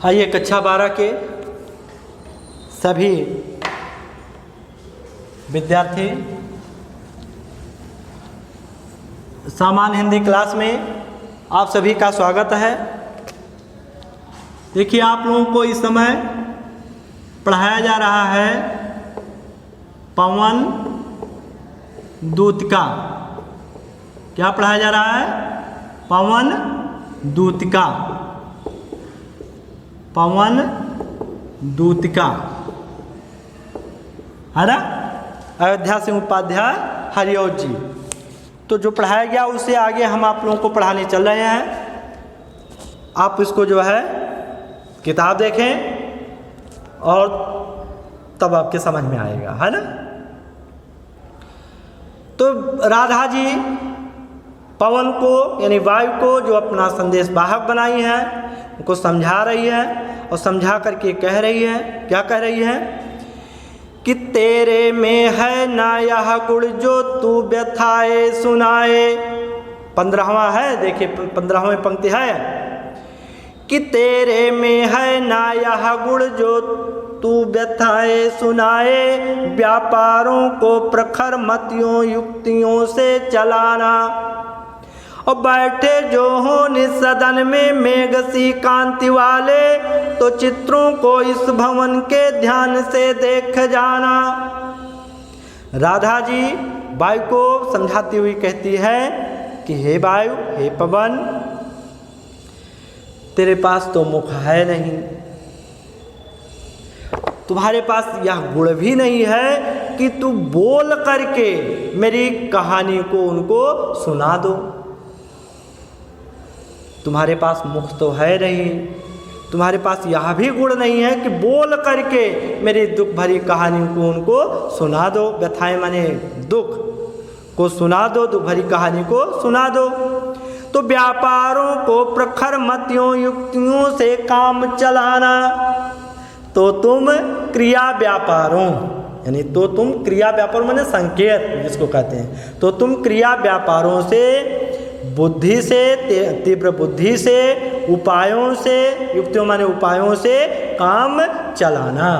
आइए कक्षा 12 के सभी विद्यार्थी सामान्य हिंदी क्लास में आप सभी का स्वागत है। देखिए, आप लोगों को इस समय पढ़ाया जा रहा है पवन दूत का। क्या पढ़ाया जा रहा है? पवन दूत का। पवन दूत का है ना। अयोध्या सिंह उपाध्याय हरिऔध जी। तो जो पढ़ाया गया उससे आगे हम आप लोगों को पढ़ाने चल रहे हैं। आप इसको जो है किताब देखें और तब आपके समझ में आएगा, है ना। तो राधा जी पवन को यानी वायु को जो अपना संदेश वाहक बनाई है उनको समझा रही है और समझा करके कह रही है, क्या कह रही है कि तेरे में है ना यह गुण जो तू व्यथाए सुनाए। 15वां है, देखिए 15वें पंक्ति है कि तेरे में है ना यह गुण जो तू व्यथाए सुनाए, व्यापारों को प्रखर मतियों युक्तियों से चलाना। और बैठे जो हो निसदन में मेघ सी कांति वाले, तो चित्रों को इस भवन के ध्यान से देख जाना। राधा जी वायु को समझाती हुई कहती है कि हे वायु, हे पवन, तेरे पास तो मुख है नहीं, तुम्हारे पास यह गुण भी नहीं है कि तू बोल करके मेरी कहानी को उनको सुना दो। तुम्हारे पास मुख तो है नहीं, तुम्हारे पास यह भी गुण नहीं है कि बोल करके मेरी दुख भरी कहानी को उनको सुना दो। व्यथाएं माने दुख को सुना दो, दुख भरी कहानी को सुना दो। तो व्यापारों को प्रखर मतियों युक्तियों से काम चलाना। तो तुम क्रिया व्यापारों यानी तो तुम क्रिया व्यापार माने संकेत जिसको कहते हैं, तो तुम क्रिया व्यापारों से बुद्धि से, तीव्र बुद्धि से, उपायों से, युक्तियों माने उपायों से काम चलाना।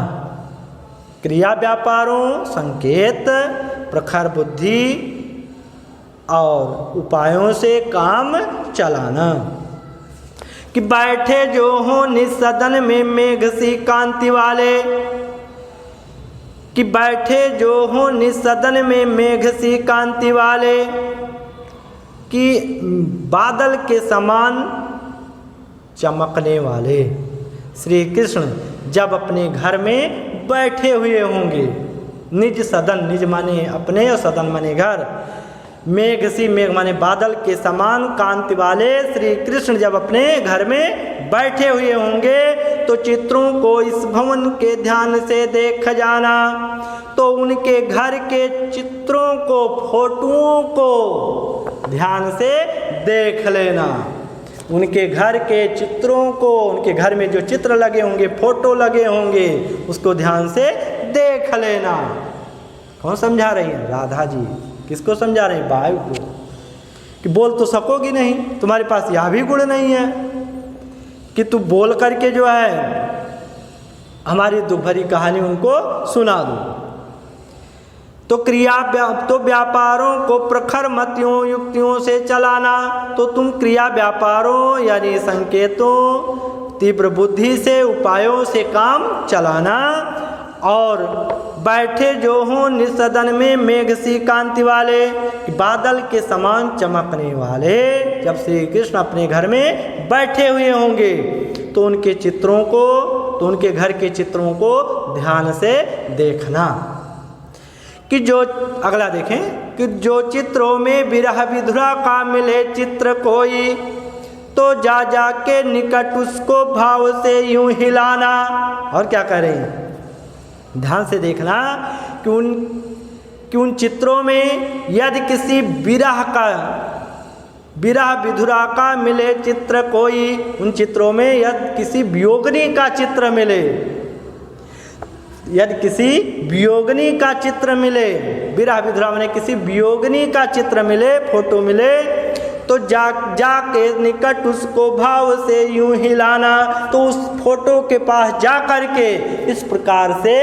क्रिया व्यापारों, संकेत, प्रखर बुद्धि और उपायों से काम चलाना। कि बैठे जो हो निसदन में मेघ सी कांति वाले, कि बैठे जो हो निसदन में मेघ सी कांति वाले, कि बादल के समान चमकने वाले श्री कृष्ण जब अपने घर में बैठे हुए होंगे। निज सदन, निज माने अपने और सदन माने घर। मेघ सी, मेघ माने बादल के समान कांति वाले श्री कृष्ण जब अपने घर में बैठे हुए होंगे, तो चित्रों को इस भवन के ध्यान से देख जाना। तो उनके घर के चित्रों को, फोटोओं को ध्यान से देख लेना। उनके घर के चित्रों को, उनके घर में जो चित्र लगे होंगे, फोटो लगे होंगे, उसको ध्यान से देख लेना। कौन समझा रही है? राधा जी। किसको समझा रहे हैं? वायु को। कि बोल तो सकोगी नहीं, तुम्हारे पास यह भी गुण नहीं है कि तू बोल करके जो है हमारी दुख भरी कहानी उनको सुना दो। तो व्यापारों को प्रखर मतियों युक्तियों से चलाना। तो तुम क्रिया व्यापारों यानी संकेतों, तीव्र बुद्धि से, उपायों से काम चलाना। और बैठे जो हों निसदन में मेघ सी कांति वाले, बादल के समान चमकने वाले। जब श्री कृष्ण अपने घर में बैठे हुए होंगे तो उनके चित्रों को, तो उनके घर के चित्रों को ध्यान से देखना। कि जो अगला देखें कि जो चित्रों में विरह विधुरा का मिले चित्र कोई, तो जा जा के निकट उसको भाव से यूं हिलाना। और क्या कह रहे हैं? ध्यान से देखना कि उन चित्रों में यदि किसी विरह विधुरा का मिले चित्र कोई, उन चित्रों में यदि किसी वियोगिनी का चित्र मिले, यदि किसी वियोगिनी का चित्र मिले, विरह विधुरा माने किसी वियोगिनी का चित्र मिले, फोटो मिले, तो जाके निकट उसको भाव से यूं हिलाना, तो उस फोटो के पास जा कर के इस प्रकार से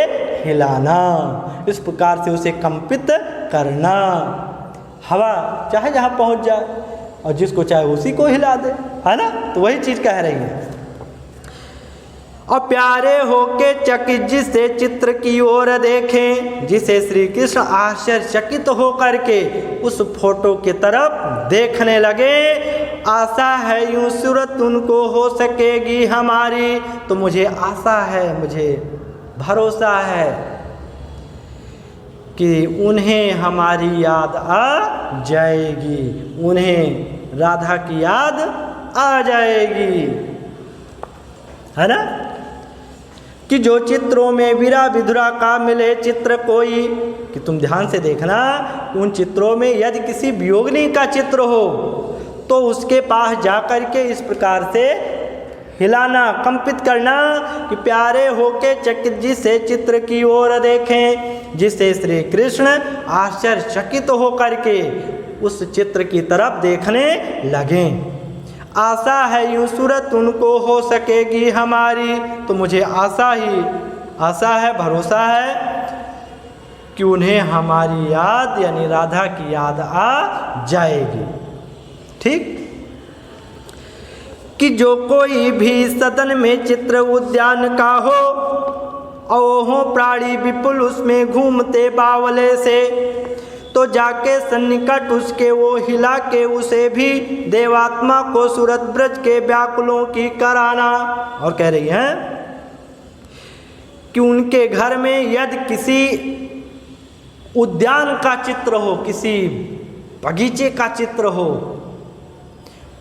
हिलाना, इस प्रकार से उसे कंपित करना। हवा चाहे जहाँ पहुँच जाए और जिसको चाहे उसी को हिला दे, है ना। तो वही चीज़ कह रही है। और प्यारे होके चकित जिसे चित्र की ओर देखें, जिसे श्री कृष्ण आश्चर्यचकित होकर के उस फोटो की तरफ देखने लगे। आशा है यूं सूरत उनको हो सकेगी हमारी, तो मुझे आशा है, मुझे भरोसा है कि उन्हें हमारी याद आ जाएगी, उन्हें राधा की याद आ जाएगी, है ना। कि जो चित्रों में विरा विधुरा का मिले चित्र कोई, कि तुम ध्यान से देखना, उन चित्रों में यदि किसी वियोगिनी का चित्र हो तो उसके पास जाकर के इस प्रकार से हिलाना, कंपित करना कि प्यारे होके चकित जिसे चित्र की ओर देखें, जिसे श्री कृष्ण आश्चर्यचकित होकर के उस चित्र की तरफ देखने लगें। आशा है यूं सूरत उनको हो सकेगी हमारी, तो मुझे आशा है, भरोसा है कि उन्हें हमारी याद यानी राधा की याद आ जाएगी। ठीक। कि जो कोई भी सदन में चित्र उद्यान का हो, ओहो प्राणी विपुल उसमें घूमते बावले से, तो जाके सन्निकट उसके वो हिला के उसे भी देवात्मा को सूरत ब्रज के व्याकुलों की कराना। और कह रही हैं कि उनके घर में यदि किसी उद्यान का चित्र हो, किसी बगीचे का चित्र हो,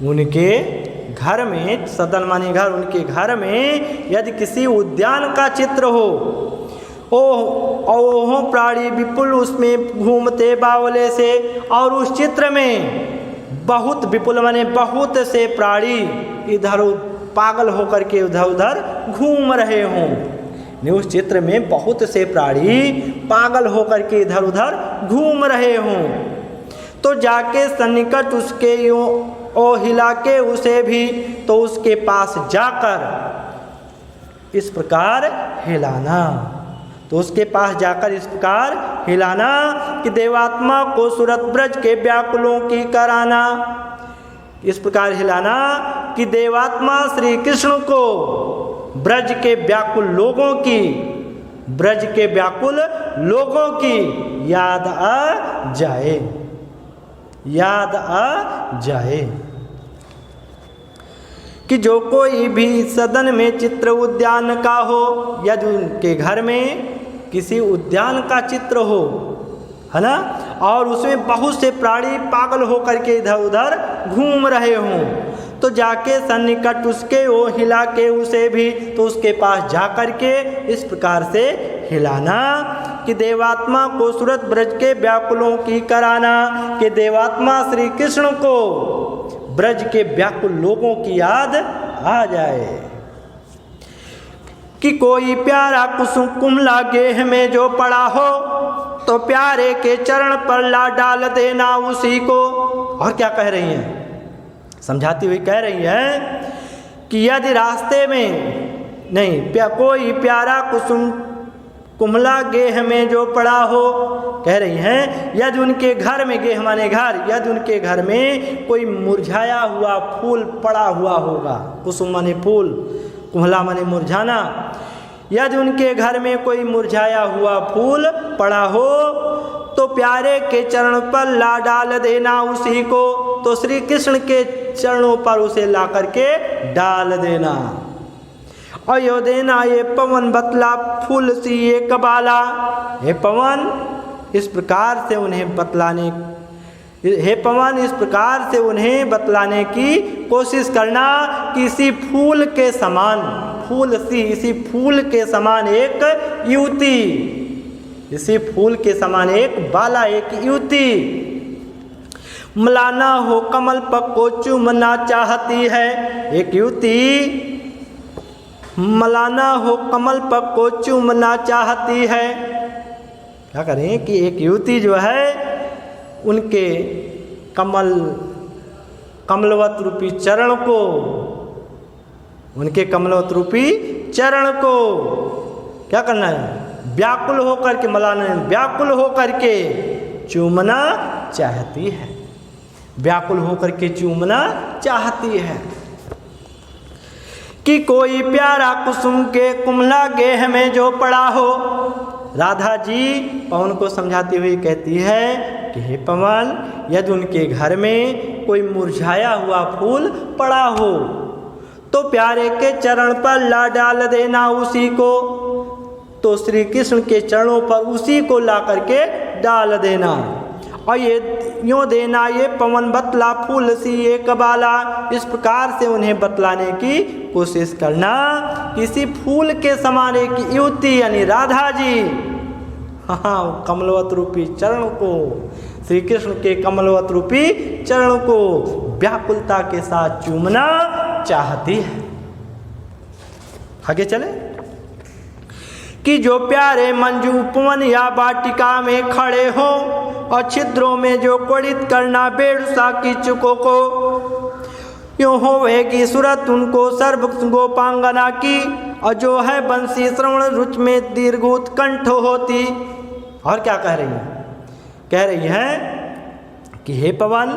उनके घर में, सदन माने घर, उनके घर में यदि किसी उद्यान का चित्र हो, ओहो प्राणी विपुल उसमें घूमते बावले से, और उस चित्र में बहुत विपुल माने बहुत से प्राणी इधर पागल होकर के उधर उधर घूम रहे हों। उस चित्र में बहुत से प्राणी पागल होकर के इधर उधर घूम रहे हों, तो जाके सन्निकट उसके यूं ओ हिला के उसे भी, तो उसके पास जाकर इस प्रकार हिलाना, तो उसके पास जाकर इस प्रकार हिलाना कि देवात्मा को सूरत ब्रज के व्याकुलों की कराना। इस प्रकार हिलाना कि देवात्मा श्री कृष्ण को ब्रज के व्याकुल लोगों की, ब्रज के व्याकुल लोगों की याद आ जाए, याद आ जाए। कि जो कोई भी सदन में चित्र उद्यान का हो, यदि उनके घर में किसी उद्यान का चित्र हो, है ना, और उसमें बहुत से प्राणी पागल होकर के इधर उधर घूम रहे हों, तो जाके सन्निकट उसके वो हिला के उसे भी, तो उसके पास जा कर के इस प्रकार से हिलाना कि देवात्मा को सूरत ब्रज के व्याकुलों की कराना, कि देवात्मा श्री कृष्ण को ब्रज के व्याकुल लोगों की याद आ जाए। कि कोई प्यारा कुसुम कुमला गेह में जो पड़ा हो, तो प्यारे के चरण पर ला डाल देना उसी को। और क्या कह रही हैं, समझाती हुई कह रही है कि यदि रास्ते में नहीं कोई प्यारा कुसुम कुमला गेह में जो पड़ा हो, कह रही हैं यदि उनके घर में, गेह माने घर, यदि उनके घर में कोई मुरझाया हुआ फूल पड़ा हुआ होगा, कुसुम माने फूल, कुमला माने मुरझाना, यदि उनके घर में कोई मुरझाया हुआ फूल पड़ा हो, तो प्यारे के चरण पर ला डाल देना उसी को, तो श्री कृष्ण के चरणों पर उसे ला करके डाल देना। और यो देना ये पवन बतला फूल सी ये कबाला, हे पवन इस प्रकार से उन्हें बतलाने, हे पवन इस प्रकार से उन्हें बतलाने की कोशिश करना कि इसी फूल के समान, फूल सी, इसी फूल के समान एक युवती, इसी फूल के समान एक बाला, एक युवती मलाना हो कमल पर को चूमना चाहती है। एक युवती मलाना हो कमल पर को चूमना चाहती है। क्या करें कि एक युवती जो है उनके कमल कमलवत रूपी चरण को, उनके कमलवत रूपी चरण को क्या करना है, व्याकुल होकर के, मलाना व्याकुल होकर के चूमना चाहती है, व्याकुल होकर के चूमना चाहती है। कि कोई प्यारा कुसुम के कुमला गेह में जो पड़ा हो। राधा जी पवन को समझाती हुई कहती है कि हे पवन, यदि उनके घर में कोई मुरझाया हुआ फूल पड़ा हो तो प्यारे के चरण पर ला डाल देना उसी को, तो श्री कृष्ण के चरणों पर उसी को ला करके डाल देना। और ये यूँ देना, ये पवन बतला फूल सी एक बाला, इस प्रकार से उन्हें बतलाने की कोशिश करना। किसी फूल के समान एक युवती यानी राधा जी, हाँ, कमलवत रूपी चरण को, श्री कृष्ण के कमलवत रूपी चरण को व्याकुलता के साथ चूमना चाहती है। आगे चले कि जो प्यारे मंजू उपवन या वाटिका में खड़े हो और छिद्रों में जो कोड़ित करना बेड़ुसा की चुको को, यूँ होवेगी सूरत उनको सर्व गोपांगना की, और जो है बंसी श्रवण रुच में दीर्घोत कंठ होती। और क्या कह रही है, कह रही है कि हे पवन,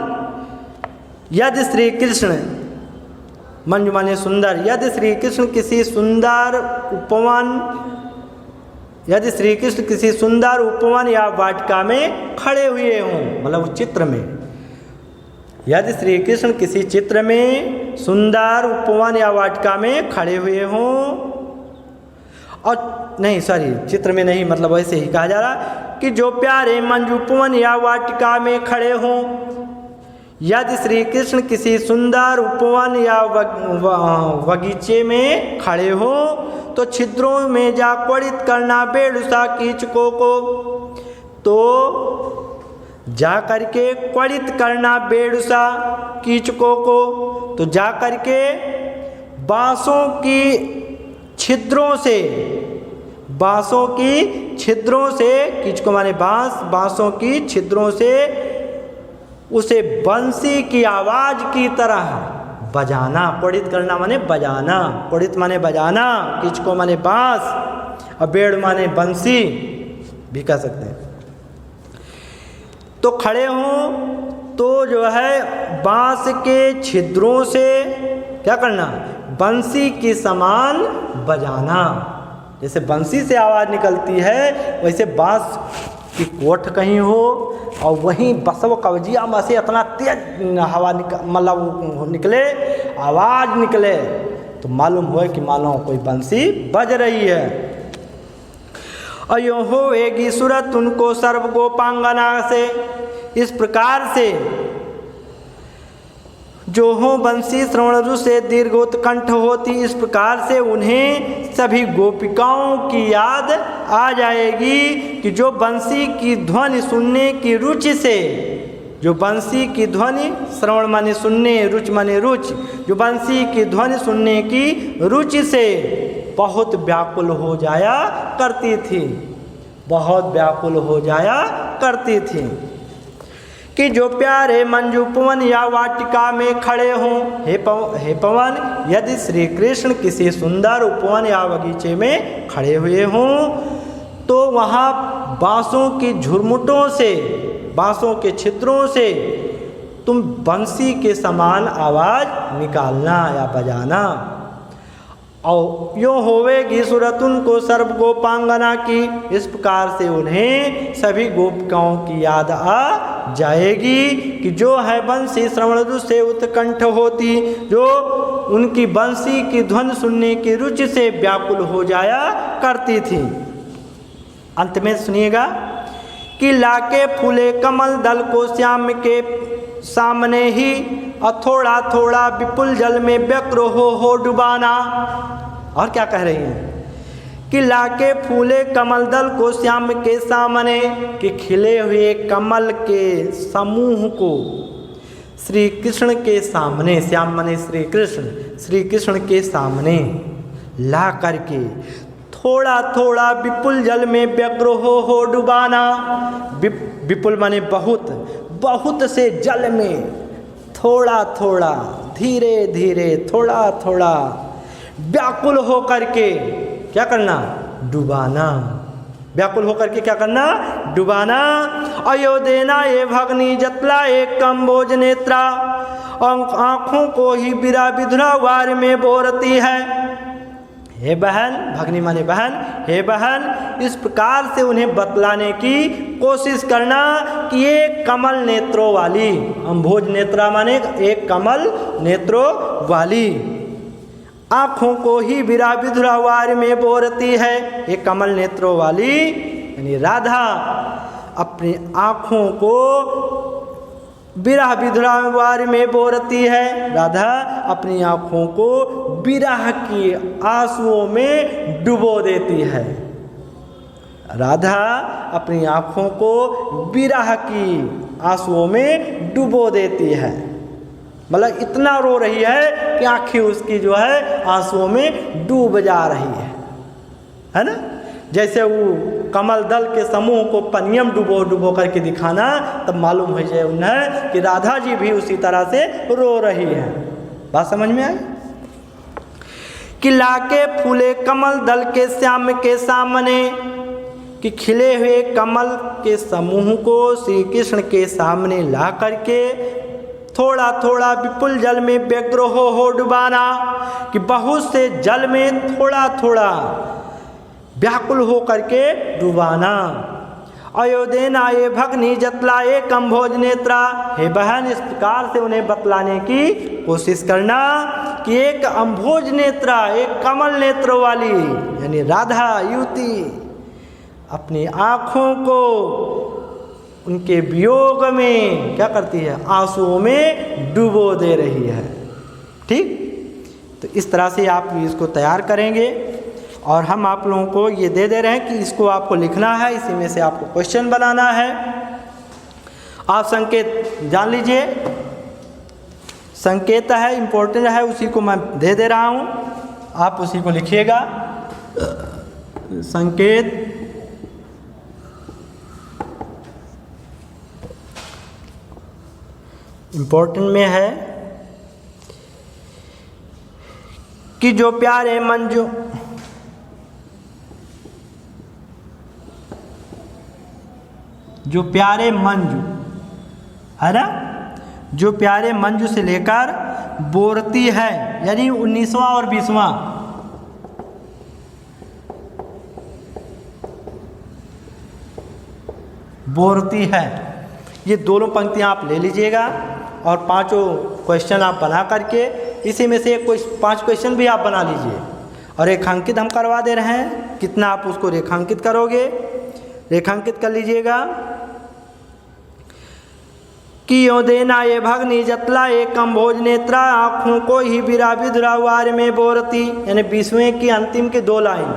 यदि श्री कृष्ण, मंजू माने सुंदर, यदि श्री कृष्ण किसी सुंदर उपवन, यदि श्री कृष्ण किसी सुंदर उपवन या वाटिका में खड़े हुए हों, मतलब उस चित्र में, यदि श्री कृष्ण किसी चित्र में सुंदर उपवन या वाटिका में खड़े हुए हों, और नहीं सॉरी चित्र में नहीं, मतलब वैसे ही कहा जा रहा कि जो प्यारे मंजू उपवन या वाटिका में खड़े हों, यदि श्री कृष्ण किसी सुंदर उपवन या बगीचे में खड़े हो तो छिद्रों में जा क्वड़ित करना बेड़ुसा कीचकों को, तो जा करके क्वड़ित करना बेड़ुसा कीचकों को, तो जा करके बांसों की छिद्रों से, बांसों की छिद्रों से, कीचकों माने बांस, बांसों की छिद्रों से उसे बंसी की आवाज की तरह बजाना। क्वड़ित करना माने बजाना, क्वड़ित माने बजाना, किचको माने बांस और बेड़ माने बंसी भी कह सकते हैं। तो खड़े हों तो जो है बांस के छिद्रों से क्या करना, बंसी के समान बजाना। जैसे बंसी से आवाज़ निकलती है वैसे बांस की कोठ कहीं हो और वहीं बसव कवजिया में से इतना तेज हवा मतलब निकले, आवाज़ निकले, तो मालूम हो कि मानो कोई बंसी बज रही है। और यूँ होएगी सूरत उनको सर्व गोपांगना से, इस प्रकार से जो हो बंसी श्रवण से दीर्घोत्कंठ होती, इस प्रकार से उन्हें सभी गोपिकाओं की याद आ जाएगी कि जो बंसी की ध्वनि सुनने की रुचि से, जो बंसी की ध्वनि, श्रवण माने सुनने, रुच माने रुचि, जो बंसी की ध्वनि सुनने की रुचि से बहुत व्याकुल हो जाया करती थी, बहुत व्याकुल हो जाया करती थी। कि जो प्यारे मंजू पवन या वाटिका में खड़े हों, हे पवन, यदि श्री कृष्ण किसी सुंदर उपवन या बगीचे में खड़े हुए हों तो वहाँ बांसों की झुरमुटों से, बांसों के छिद्रों से तुम बंसी के समान आवाज़ निकालना या बजाना। और यूँ होवेगी सूरत उनको सर्व गोपांगना की, इस प्रकार से उन्हें सभी गोपिकाओं की याद आ जाएगी कि जो है बंसी श्रवण से उत्कंठ होती, जो उनकी बंसी की ध्वनि सुनने की रुचि से व्याकुल हो जाया करती थी। अंत में सुनिएगा कि लाके फूले कमल दल को श्याम के सामने ही और थोड़ा थोड़ा विपुल जल में व्यग्र हो डुबाना। और क्या कह रही हैं कि लाके फूले कमल दल को श्याम के सामने, कि खिले हुए कमल के समूह को श्री कृष्ण के सामने, श्याम माने श्री कृष्ण, श्री कृष्ण के सामने ला करके थोड़ा थोड़ा विपुल जल में व्यग्र हो डुबाना। विपुल माने बहुत, बहुत से जल में थोड़ा थोड़ा, धीरे धीरे, थोड़ा थोड़ा व्याकुल हो करके क्या करना, डुबाना। व्याकुल होकर के क्या करना, डुबाना। अयो देना ये भगनी जतला एक कम्बोज नेत्रा, आँखों को ही बिरा विधुरा वार में बोरती है। हे बहन, भगनी माने बहन, हे बहन, इस प्रकार से उन्हें बतलाने की कोशिश करना कि एक कमल नेत्रों वाली, अम्भोज नेत्रा माने एक कमल नेत्रों वाली, आँखों को ही बिरा विधुरा वार में बोरती है। एक कमल नेत्रों वाली यानी राधा अपनी आँखों को विरह विधुरा वार में बोरती है। राधा अपनी आँखों को विरह की आंसुओं में डुबो देती है। राधा अपनी आँखों को विरह की आंसुओं में डुबो देती है। मतलब इतना रो रही है कि आँखें उसकी जो है आंसुओं में डूब जा रही है ना। जैसे वो कमल दल के समूह को पनियम डुबो डुबो करके दिखाना, तब मालूम हो जाए उन्हें कि राधा जी भी उसी तरह से रो रही है। बात समझ में आई? कि लाके फूले कमल दल के श्याम के सामने, कि खिले हुए कमल के समूह को श्री कृष्ण के सामने ला करके थोड़ा थोड़ा विपुल जल में व्यग्र हो डुबाना, कि बहुत से जल में थोड़ा थोड़ा व्याकुल हो करके डुबाना। अयोदेना ये भगनी जतला ये कम्भोज नेत्रा, हे बहन, इस प्रकार से उन्हें बतलाने की कोशिश करना कि एक अम्भोज नेत्रा, एक कमल नेत्र वाली यानी राधा युवती अपनी आँखों को उनके वियोग में क्या करती है, आंसुओं में डुबो दे रही है। ठीक, तो इस तरह से आप इसको तैयार करेंगे और हम आप लोगों को ये दे रहे हैं कि इसको आपको लिखना है, इसी में से आपको क्वेश्चन बनाना है। आप संकेत जान लीजिए, संकेत है इम्पोर्टेंट है, उसी को मैं दे रहा हूँ, आप उसी को लिखिएगा। संकेत इम्पोर्टेंट में है कि जो प्यारे मंजू है ना, जो प्यारे मंजू से लेकर बोरती है, यानी 19वां और 20वां, बोरती है, ये दोनों पंक्तियां आप ले लीजिएगा और पांचों क्वेश्चन आप बना करके इसी में से कोई 5 क्वेश्चन भी आप बना लीजिए और रेखांकित हम करवा दे रहे हैं। कितना आप उसको रेखांकित करोगे, रेखांकित कर लीजिएगा। कि यो देना ये भगनी जतला एक कम्भोज नेत्रा, आँखों को ही बिरा विधुरा वार में बोरती, यानी 20वें की अंतिम की 2 लाइन,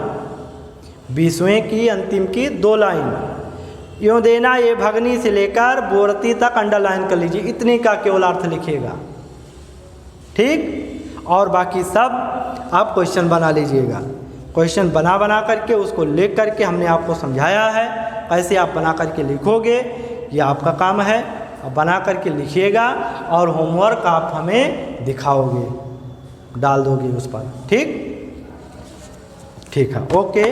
20वें की अंतिम की 2 लाइन। यो देना ये भगनी से लेकर बोरती तक अंडरलाइन कर लीजिए, इतने का केवल अर्थ लिखिएगा। ठीक, और बाकी सब आप क्वेश्चन बना लीजिएगा। क्वेश्चन बना करके उसको लिख करके हमने आपको समझाया है, कैसे आप बना करके लिखोगे, ये आपका काम है। अब बना करके लिखिएगा और होमवर्क आप हमें दिखाओगे, डाल दोगे उस पर। ठीक, ठीक है, ओके।